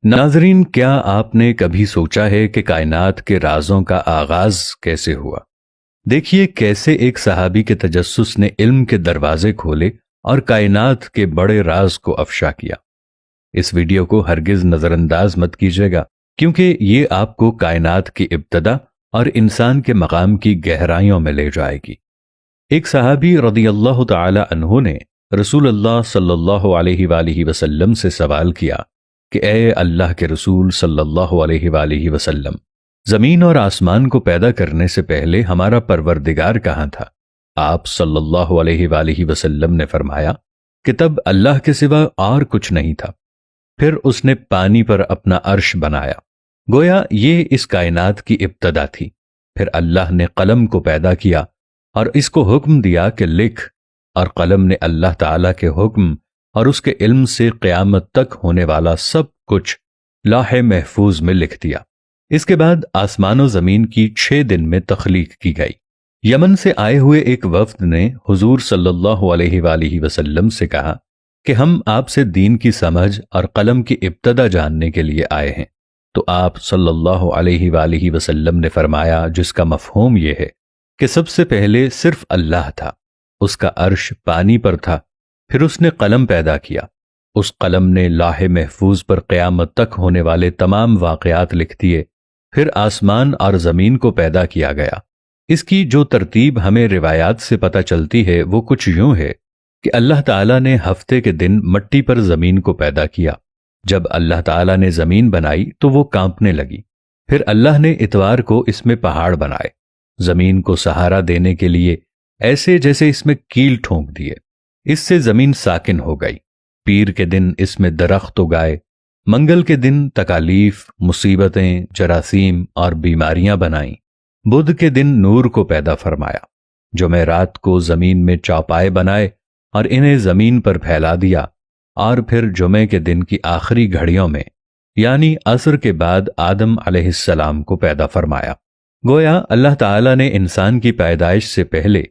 ناظرین، کیا آپ نے کبھی سوچا ہے کہ کائنات کے رازوں کا آغاز کیسے ہوا؟ دیکھیے کیسے ایک صحابی کے تجسس نے علم کے دروازے کھولے اور کائنات کے بڑے راز کو افشا کیا۔ اس ویڈیو کو ہرگز نظر انداز مت کیجیے گا، کیونکہ یہ آپ کو کائنات کی ابتدا اور انسان کے مقام کی گہرائیوں میں لے جائے گی۔ ایک صحابی رضی اللہ تعالی عنہ نے رسول اللہ صلی اللہ علیہ وآلہ وسلم سے سوال کیا کہ اے اللہ کے رسول صلی اللہ علیہ وآلہ وسلم، زمین اور آسمان کو پیدا کرنے سے پہلے ہمارا پروردگار کہاں تھا؟ آپ صلی اللہ علیہ وآلہ وسلم نے فرمایا کہ تب اللہ کے سوا اور کچھ نہیں تھا، پھر اس نے پانی پر اپنا عرش بنایا، گویا یہ اس کائنات کی ابتدا تھی۔ پھر اللہ نے قلم کو پیدا کیا اور اس کو حکم دیا کہ لکھ، اور قلم نے اللہ تعالیٰ کے حکم اور اس کے علم سے قیامت تک ہونے والا سب کچھ لوح محفوظ میں لکھ دیا۔ اس کے بعد آسمان و زمین کی 6 دن میں تخلیق کی گئی۔ یمن سے آئے ہوئے ایک وفد نے حضور صلی اللہ علیہ وآلہ وسلم سے کہا کہ ہم آپ سے دین کی سمجھ اور قلم کی ابتدا جاننے کے لیے آئے ہیں، تو آپ صلی اللہ علیہ وآلہ وسلم نے فرمایا، جس کا مفہوم یہ ہے کہ سب سے پہلے صرف اللہ تھا، اس کا عرش پانی پر تھا، پھر اس نے قلم پیدا کیا، اس قلم نے لوح محفوظ پر قیامت تک ہونے والے تمام واقعات لکھ دیے، پھر آسمان اور زمین کو پیدا کیا گیا۔ اس کی جو ترتیب ہمیں روایات سے پتہ چلتی ہے وہ کچھ یوں ہے کہ اللہ تعالیٰ نے ہفتے کے دن مٹی پر زمین کو پیدا کیا۔ جب اللہ تعالیٰ نے زمین بنائی تو وہ کانپنے لگی، پھر اللہ نے اتوار کو اس میں پہاڑ بنائے، زمین کو سہارا دینے کے لیے ایسے جیسے اس میں کیل ٹھونک دیے، اس سے زمین ساکن ہو گئی۔ پیر کے دن اس میں درخت اگائے، منگل کے دن تکالیف، مصیبتیں، جراثیم اور بیماریاں بنائیں، بدھ کے دن نور کو پیدا فرمایا، جمعرات کو زمین میں چوپائے بنائے اور انہیں زمین پر پھیلا دیا، اور پھر جمعے کے دن کی آخری گھڑیوں میں یعنی عصر کے بعد آدم علیہ السلام کو پیدا فرمایا۔ گویا اللہ تعالیٰ نے انسان کی پیدائش سے پہلے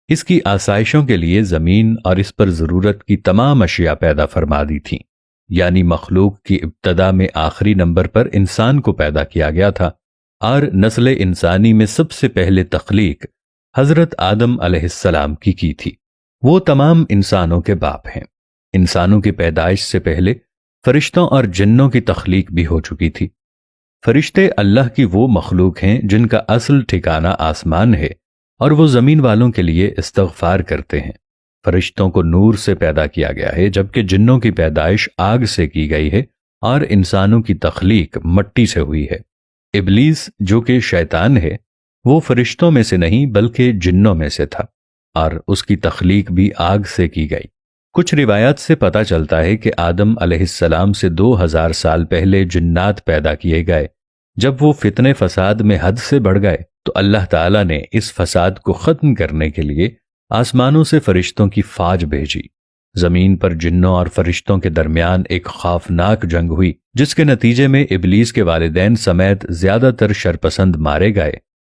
اس کی آسائشوں کے لیے زمین اور اس پر ضرورت کی تمام اشیاء پیدا فرما دی تھیں، یعنی مخلوق کی ابتدا میں آخری نمبر پر انسان کو پیدا کیا گیا تھا، اور نسل انسانی میں سب سے پہلے تخلیق حضرت آدم علیہ السلام کی تھی۔ وہ تمام انسانوں کے باپ ہیں۔ انسانوں کی پیدائش سے پہلے فرشتوں اور جنوں کی تخلیق بھی ہو چکی تھی۔ فرشتے اللہ کی وہ مخلوق ہیں جن کا اصل ٹھکانہ آسمان ہے، اور وہ زمین والوں کے لیے استغفار کرتے ہیں۔ فرشتوں کو نور سے پیدا کیا گیا ہے، جبکہ جنوں کی پیدائش آگ سے کی گئی ہے اور انسانوں کی تخلیق مٹی سے ہوئی ہے۔ ابلیس جو کہ شیطان ہے، وہ فرشتوں میں سے نہیں بلکہ جنوں میں سے تھا، اور اس کی تخلیق بھی آگ سے کی گئی۔ کچھ روایات سے پتہ چلتا ہے کہ آدم علیہ السلام سے 2000 سال پہلے جنات پیدا کیے گئے۔ جب وہ فتنے فساد میں حد سے بڑھ گئے تو اللہ تعالیٰ نے اس فساد کو ختم کرنے کے لیے آسمانوں سے فرشتوں کی فوج بھیجی۔ زمین پر جنوں اور فرشتوں کے درمیان ایک خوفناک جنگ ہوئی، جس کے نتیجے میں ابلیس کے والدین سمیت زیادہ تر شرپسند مارے گئے۔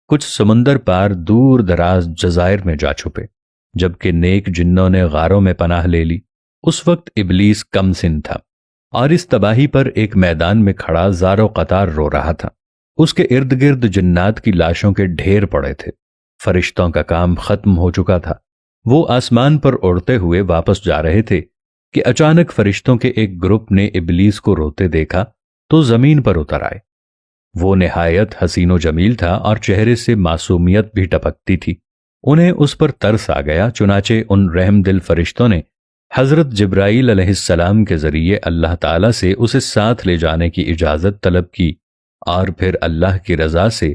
کچھ سمندر پار دور دراز جزائر میں جا چھپے، جبکہ نیک جنوں نے غاروں میں پناہ لے لی۔ اس وقت ابلیس کم سن تھا اور اس تباہی پر ایک میدان میں کھڑا زار و قطار رو رہا تھا۔ اس کے ارد گرد جنات کی لاشوں کے ڈھیر پڑے تھے۔ فرشتوں کا کام ختم ہو چکا تھا۔ وہ آسمان پر اڑتے ہوئے واپس جا رہے تھے کہ اچانک فرشتوں کے ایک گروپ نے ابلیس کو روتے دیکھا تو زمین پر اتر آئے۔ وہ نہایت حسین و جمیل تھا اور چہرے سے معصومیت بھی ٹپکتی تھی۔ انہیں اس پر ترس آ گیا، چنانچہ ان رحم دل فرشتوں نے حضرت جبرائیل علیہ السلام کے ذریعے اللہ تعالیٰ سے اسے ساتھ لے جانے کی اجازت طلب کی، اور پھر اللہ کی رضا سے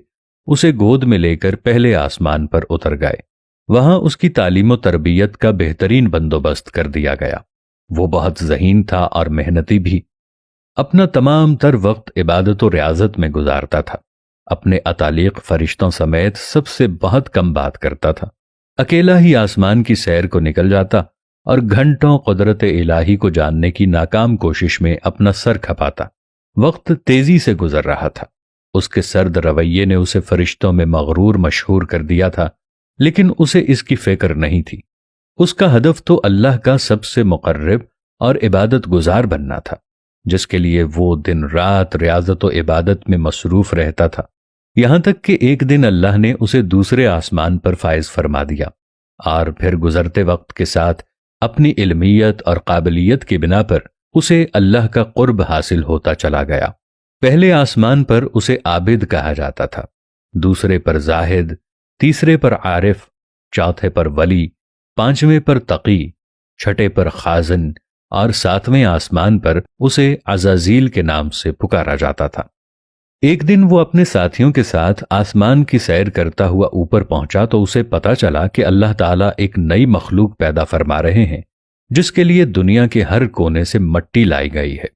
اسے گود میں لے کر پہلے آسمان پر اتر گئے۔ وہاں اس کی تعلیم و تربیت کا بہترین بندوبست کر دیا گیا۔ وہ بہت ذہین تھا اور محنتی بھی، اپنا تمام تر وقت عبادت و ریاضت میں گزارتا تھا، اپنے اتالیق فرشتوں سمیت سب سے بہت کم بات کرتا تھا، اکیلا ہی آسمان کی سیر کو نکل جاتا اور گھنٹوں قدرت الہی کو جاننے کی ناکام کوشش میں اپنا سر کھپاتا۔ وقت تیزی سے گزر رہا تھا۔ اس کے سرد رویے نے اسے فرشتوں میں مغرور مشہور کر دیا تھا، لیکن اسے اس کی فکر نہیں تھی۔ اس کا ہدف تو اللہ کا سب سے مقرب اور عبادت گزار بننا تھا۔ جس کے لیے وہ دن رات ریاضت و عبادت میں مصروف رہتا تھا، یہاں تک کہ ایک دن اللہ نے اسے دوسرے آسمان پر فائز فرما دیا، اور پھر گزرتے وقت کے ساتھ اپنی علمیت اور قابلیت کی بنا پر اسے اللہ کا قرب حاصل ہوتا چلا گیا۔ پہلے آسمان پر اسے عابد کہا جاتا تھا، دوسرے پر زاہد، تیسرے پر عارف، چوتھے پر ولی، پانچویں پر تقی، چھٹے پر خازن، اور ساتویں آسمان پر اسے عزازیل کے نام سے پکارا جاتا تھا۔ ایک دن وہ اپنے ساتھیوں کے ساتھ آسمان کی سیر کرتا ہوا اوپر پہنچا تو اسے پتا چلا کہ اللہ تعالیٰ ایک نئی مخلوق پیدا فرما رہے ہیں، جس کے لیے دنیا کے ہر کونے سے مٹی لائی گئی ہے۔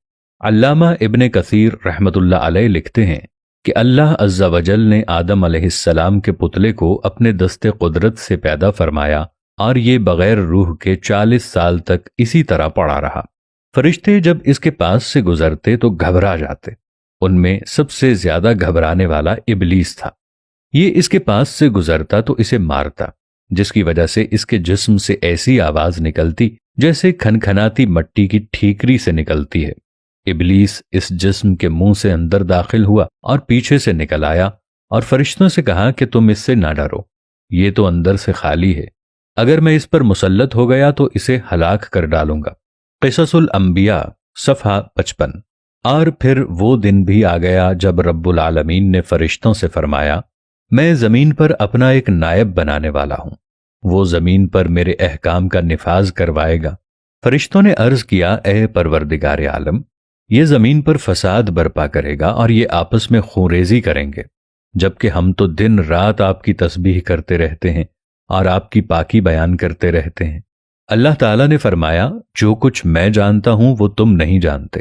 علامہ ابن کثیر رحمت اللہ علیہ لکھتے ہیں کہ اللہ عز و جل نے آدم علیہ السلام کے پتلے کو اپنے دست قدرت سے پیدا فرمایا، اور یہ بغیر روح کے 40 سال تک اسی طرح پڑا رہا۔ فرشتے جب اس کے پاس سے گزرتے تو گھبرا جاتے، ان میں سب سے زیادہ گھبرانے والا ابلیس تھا۔ یہ اس کے پاس سے گزرتا تو اسے مارتا، جس کی وجہ سے اس کے جسم سے ایسی آواز نکلتی جیسے کھنکھناتی مٹی کی ٹھیکری سے نکلتی ہے۔ ابلیس اس جسم کے منہ سے اندر داخل ہوا اور پیچھے سے نکل آیا، اور فرشتوں سے کہا کہ تم اس سے نہ ڈرو، یہ تو اندر سے خالی ہے، اگر میں اس پر مسلط ہو گیا تو اسے ہلاک کر ڈالوں گا۔ قصص الانبیاء صفحہ 55۔ اور پھر وہ دن بھی آ گیا جب رب العالمین نے فرشتوں سے فرمایا، میں زمین پر اپنا ایک نائب بنانے والا ہوں، وہ زمین پر میرے احکام کا نفاذ کروائے گا۔ فرشتوں نے عرض کیا، اے پروردگار عالم، یہ زمین پر فساد برپا کرے گا اور یہ آپس میں خونریزی کریں گے، جبکہ ہم تو دن رات آپ کی تسبیح کرتے رہتے ہیں اور آپ کی پاکی بیان کرتے رہتے ہیں۔ اللہ تعالیٰ نے فرمایا، جو کچھ میں جانتا ہوں وہ تم نہیں جانتے۔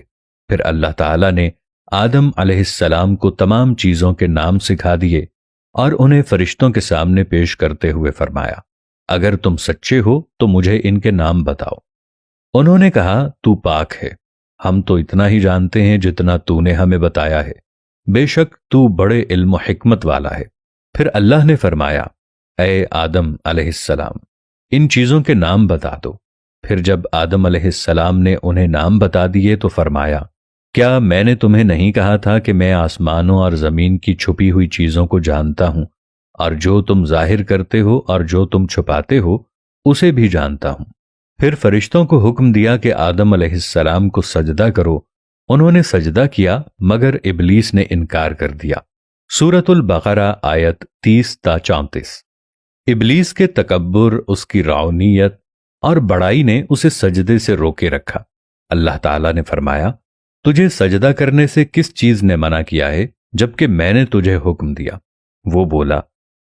پھر اللہ تعالیٰ نے آدم علیہ السلام کو تمام چیزوں کے نام سکھا دیے اور انہیں فرشتوں کے سامنے پیش کرتے ہوئے فرمایا، اگر تم سچے ہو تو مجھے ان کے نام بتاؤ۔ انہوں نے کہا، تو پاک ہے، ہم تو اتنا ہی جانتے ہیں جتنا تو نے ہمیں بتایا ہے، بے شک تو بڑے علم و حکمت والا ہے۔ پھر اللہ نے فرمایا، اے آدم علیہ السلام، ان چیزوں کے نام بتا دو۔ پھر جب آدم علیہ السلام نے انہیں نام بتا دیے تو فرمایا، کیا میں نے تمہیں نہیں کہا تھا کہ میں آسمانوں اور زمین کی چھپی ہوئی چیزوں کو جانتا ہوں، اور جو تم ظاہر کرتے ہو اور جو تم چھپاتے ہو اسے بھی جانتا ہوں۔ پھر فرشتوں کو حکم دیا کہ آدم علیہ السلام کو سجدہ کرو، انہوں نے سجدہ کیا مگر ابلیس نے انکار کر دیا۔ سورۃ البقرہ آیت 30 تا 34۔ ابلیس کے تکبر، اس کی رعونیت اور بڑائی نے اسے سجدے سے روکے رکھا۔ اللہ تعالیٰ نے فرمایا، تجھے سجدہ کرنے سے کس چیز نے منع کیا ہے جبکہ میں نے تجھے حکم دیا؟ وہ بولا،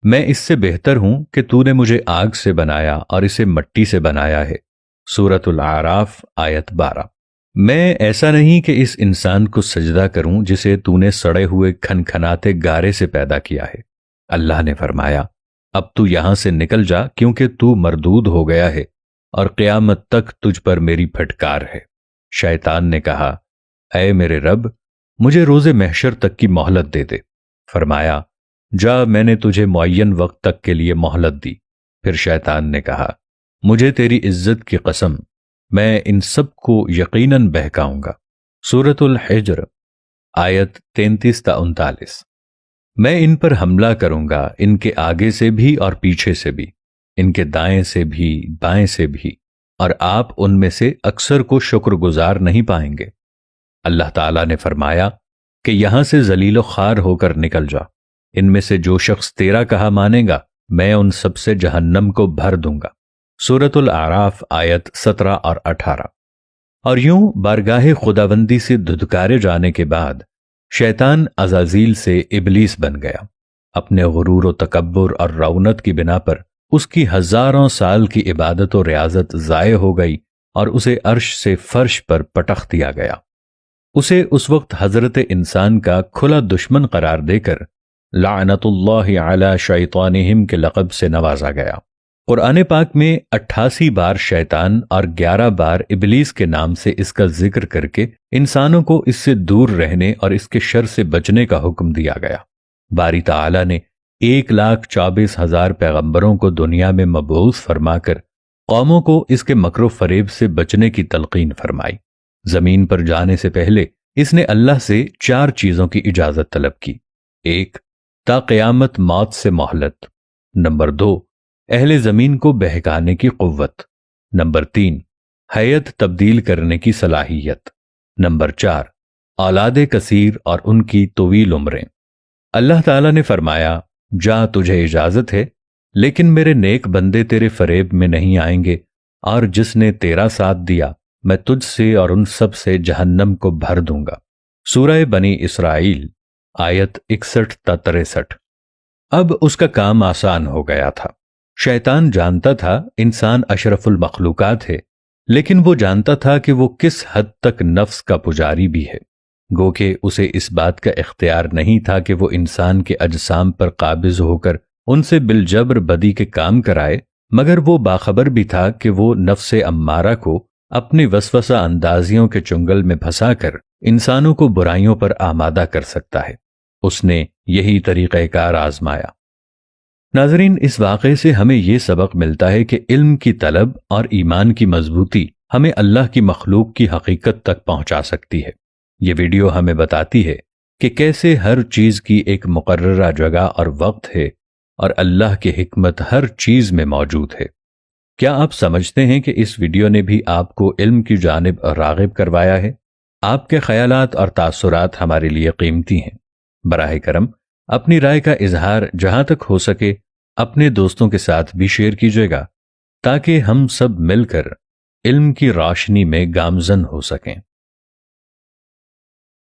میں اس سے بہتر ہوں کہ تو نے مجھے آگ سے بنایا اور اسے مٹی سے بنایا ہے۔ سورۃ الاعراف آیت 12۔ میں ایسا نہیں کہ اس انسان کو سجدہ کروں جسے تو نے سڑے ہوئے کھنکھناتے گارے سے پیدا کیا ہے۔ اللہ نے فرمایا، اب تو یہاں سے نکل جا کیونکہ تو مردود ہو گیا ہے اور قیامت تک تجھ پر میری پھٹکار ہے۔ شیطان نے کہا، اے میرے رب، مجھے روز محشر تک کی مہلت دے دے۔ فرمایا، جا، میں نے تجھے معین وقت تک کے لیے مہلت دی۔ پھر شیطان نے کہا، مجھے تیری عزت کی قسم، میں ان سب کو یقیناً بہکاؤں گا۔ سورۃ الحجر آیت 33 تا 39۔ میں ان پر حملہ کروں گا، ان کے آگے سے بھی اور پیچھے سے بھی، ان کے دائیں سے بھی بائیں سے بھی، اور آپ ان میں سے اکثر کو شکر گزار نہیں پائیں گے۔ اللہ تعالیٰ نے فرمایا کہ یہاں سے ذلیل و خوار ہو کر نکل جا، ان میں سے جو شخص تیرا کہا مانے گا میں ان سب سے جہنم کو بھر دوں گا۔ سورۃ الاعراف آیت 17 اور 18۔ اور یوں بارگاہ خداوندی سے دھدکارے جانے کے بعد شیطان عزازیل سے ابلیس بن گیا۔ اپنے غرور و تکبر اور رونت کی بنا پر اس کی ہزاروں سال کی عبادت و ریاضت ضائع ہو گئی اور اسے عرش سے فرش پر پٹخ دیا گیا۔ اسے اس وقت حضرت انسان کا کھلا دشمن قرار دے کر لعنت اللہ علی شیطانہم کے لقب سے نوازا گیا۔ قرآن پاک میں 88 بار شیطان اور 11 بار ابلیس کے نام سے اس کا ذکر کر کے انسانوں کو اس سے دور رہنے اور اس کے شر سے بچنے کا حکم دیا گیا۔ باری تعالیٰ نے 1,24,000 پیغمبروں کو دنیا میں مبعوث فرما کر قوموں کو اس کے مکر و فریب سے بچنے کی تلقین فرمائی۔ زمین پر جانے سے پہلے اس نے اللہ سے 4 چیزوں کی اجازت طلب کی۔ 1، تا قیامت موت سے مہلت۔ نمبر 2، اہل زمین کو بہکانے کی قوت۔ نمبر 3، حیت تبدیل کرنے کی صلاحیت۔ نمبر 4، اولاد کثیر اور ان کی طویل عمریں۔ اللہ تعالیٰ نے فرمایا، جا تجھے اجازت ہے، لیکن میرے نیک بندے تیرے فریب میں نہیں آئیں گے، اور جس نے تیرا ساتھ دیا میں تجھ سے اور ان سب سے جہنم کو بھر دوں گا۔ سورہ بنی اسرائیل آیت 61 تا 63۔ اب اس کا کام آسان ہو گیا تھا۔ شیطان جانتا تھا انسان اشرف المخلوقات ہے، لیکن وہ جانتا تھا کہ وہ کس حد تک نفس کا پجاری بھی ہے، گو کہ اسے اس بات کا اختیار نہیں تھا کہ وہ انسان کے اجسام پر قابض ہو کر ان سے بالجبر بدی کے کام کرائے، مگر وہ باخبر بھی تھا کہ وہ نفس امارہ کو اپنی وسوسہ اندازیوں کے چنگل میں پھنسا کر انسانوں کو برائیوں پر آمادہ کر سکتا ہے۔ اس نے یہی طریقہ کار آزمایا۔ ناظرین، اس واقعے سے ہمیں یہ سبق ملتا ہے کہ علم کی طلب اور ایمان کی مضبوطی ہمیں اللہ کی مخلوق کی حقیقت تک پہنچا سکتی ہے۔ یہ ویڈیو ہمیں بتاتی ہے کہ کیسے ہر چیز کی ایک مقررہ جگہ اور وقت ہے، اور اللہ کی حکمت ہر چیز میں موجود ہے۔ کیا آپ سمجھتے ہیں کہ اس ویڈیو نے بھی آپ کو علم کی جانب راغب کروایا ہے؟ آپ کے خیالات اور تاثرات ہمارے لیے قیمتی ہیں۔ براہ کرم اپنی رائے کا اظہار جہاں تک ہو سکے اپنے دوستوں کے ساتھ بھی شیئر کیجیے گا، تاکہ ہم سب مل کر علم کی روشنی میں گامزن ہو سکیں۔